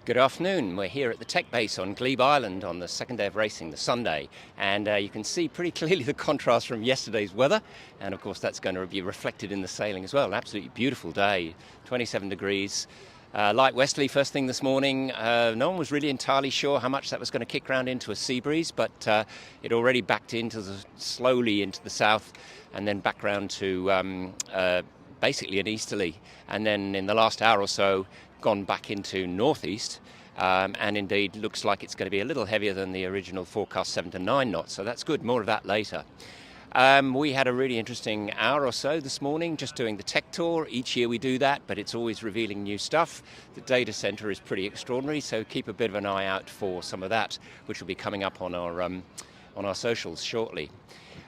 Good afternoon. We're here at the Tech Base on Glebe Island on the second day of racing, the Sunday, and you can see pretty clearly the contrast from yesterday's weather, and of course that's going to be reflected in the sailing as well. An absolutely beautiful day, 27 degrees. Light westerly first thing this morning. No one was really entirely sure how much that was going to kick round into a sea breeze, but it already backed slowly into the south and then back round to basically an easterly, and then in the last hour or so gone back into northeast, and indeed looks like it's going to be a little heavier than the original forecast, 7 to 9 knots, so that's good. More of that later. We had a really interesting hour or so this morning just doing the tech tour. Each year we do that, but it's always revealing new stuff. The data center is pretty extraordinary, so keep a bit of an eye out for some of that, which will be coming up on our socials shortly.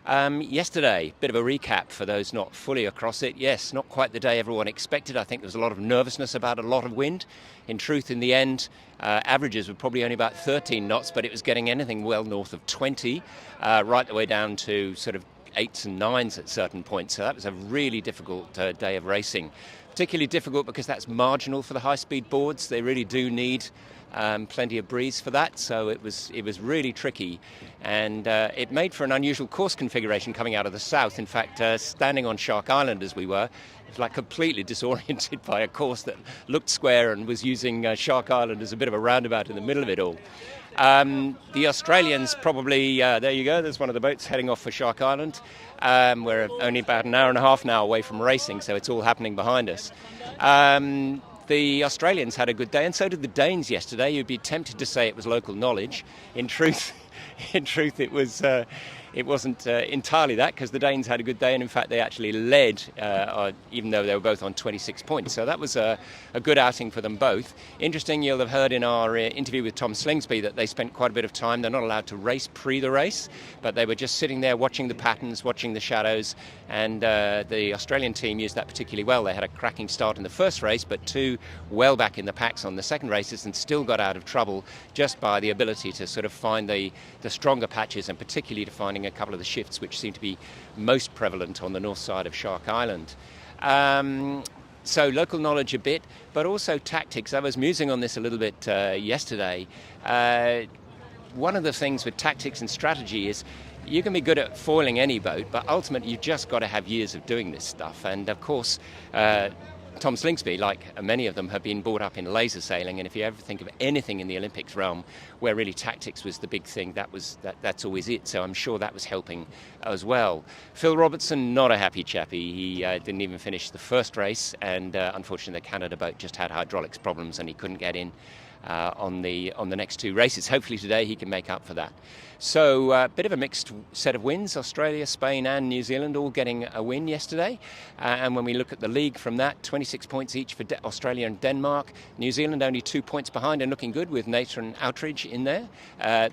Yesterday, bit of a recap for those not fully across it. Yes, not quite the day everyone expected. I think there was a lot of nervousness about a lot of wind. In truth, in the end, averages were probably only about 13 knots, but it was getting anything well north of 20, right the way down to sort of 8s and 9s at certain points. So that was a really difficult day of racing. Particularly difficult because that's marginal for the high-speed boards. They really do need plenty of breeze for that, so it was really tricky, and it made for an unusual course configuration coming out of the south. In fact, standing on Shark Island as we were, it was like completely disoriented by a course that looked square and was using Shark Island as a bit of a roundabout in the middle of it all. The Australians probably, there you go, there's one of the boats heading off for Shark Island. We're only about an hour and a half now away from racing, so it's all happening behind us. The Australians had a good day, and so did the Danes yesterday. You'd be tempted to say it was local knowledge. In truth, it wasn't entirely that, because the Danes had a good day, and in fact they actually led, even though they were both on 26 points. So that was a good outing for them both. Interesting, you'll have heard in our interview with Tom Slingsby that they spent quite a bit of time. They're not allowed to race pre the race, but they were just sitting there watching the patterns, watching the shadows, and the Australian team used that particularly well. They had a cracking start in the first race, but two well back in the packs on the second races, and still got out of trouble just by the ability to sort of find the stronger patches, and particularly to finding a couple of the shifts which seem to be most prevalent on the north side of Shark Island. So local knowledge a bit, but also tactics. I was musing on this a little bit yesterday. One of the things with tactics and strategy is you can be good at foiling any boat, but ultimately you've just got to have years of doing this stuff. And of course, Tom Slingsby, like many of them, have been brought up in laser sailing, and if you ever think of anything in the Olympics realm where really tactics was the big thing, that's always it. So I'm sure that was helping as well. Phil Robertson, not a happy chappy. He didn't even finish the first race, and unfortunately the Canada boat just had hydraulics problems and he couldn't get in on the next two races. Hopefully today he can make up for that. So a bit of a mixed set of wins. Australia, Spain and New Zealand all getting a win yesterday. And when we look at the league from that, 26 points each for Australia and Denmark. New Zealand only 2 points behind and looking good with Nathan Outridge in there.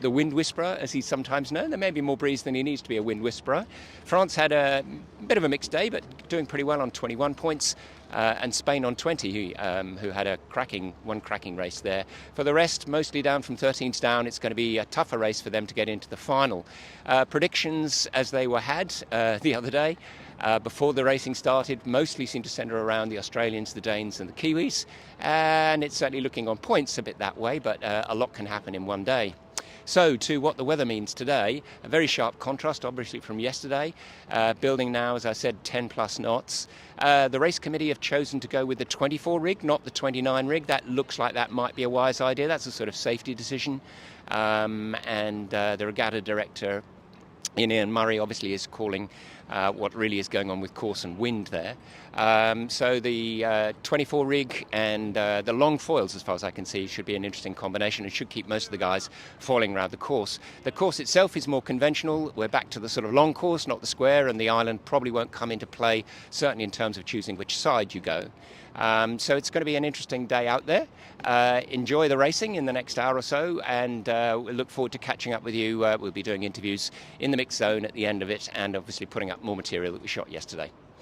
The wind whisperer, as he's sometimes known. There may be more breeze than he needs to be a wind whisperer. France had a bit of a mixed day, but doing pretty well on 21 points. And Spain on 20, who had one cracking race there. For the rest, mostly down from 13s down. It's going to be a tougher race for them to get into the final. Predictions as they were had the other day, before the racing started, mostly seem to centre around the Australians, the Danes and the Kiwis. And it's certainly looking on points a bit that way, but a lot can happen in one day. So to what the weather means today, a very sharp contrast obviously from yesterday, building now, as I said, 10 plus knots. The race committee have chosen to go with the 24 rig, not the 29 rig. That looks like that might be a wise idea. That's a sort of safety decision. And the regatta director, Ian Murray, obviously is calling what really is going on with course and wind there. So the 24 rig and the long foils, as far as I can see, should be an interesting combination. It should keep most of the guys foiling around the course. The course itself is more conventional. We're back to the sort of long course, not the square, and the island probably won't come into play, certainly in terms of choosing which side you go. So it's going to be an interesting day out there. Enjoy the racing in the next hour or so, and we'll look forward to catching up with you. We'll be doing interviews in the mixed zone at the end of it, and obviously putting up more material that we shot yesterday.